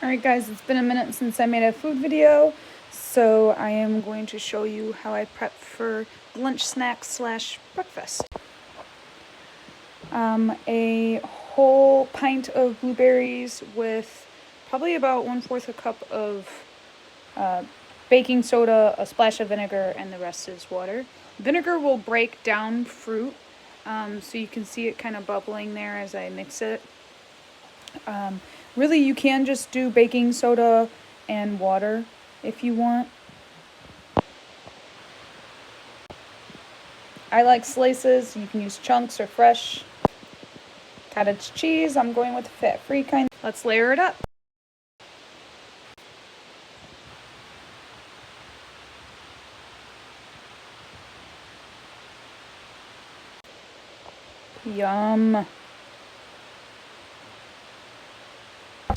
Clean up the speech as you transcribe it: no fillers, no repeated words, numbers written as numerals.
Alright guys, it's been a minute since I made a food video, so I am going to show you how I prep for lunch snack slash breakfast. A whole pint of blueberries with probably about 1/4 a cup of baking soda, a splash of vinegar, and the rest is water. Vinegar will break down fruit, so you can see it kind of bubbling there as I mix it. Really, you can just do baking soda and water if you want. I like slices. You can use chunks or fresh. Cottage cheese. I'm going with the fat-free kind. Let's layer it up. Yum.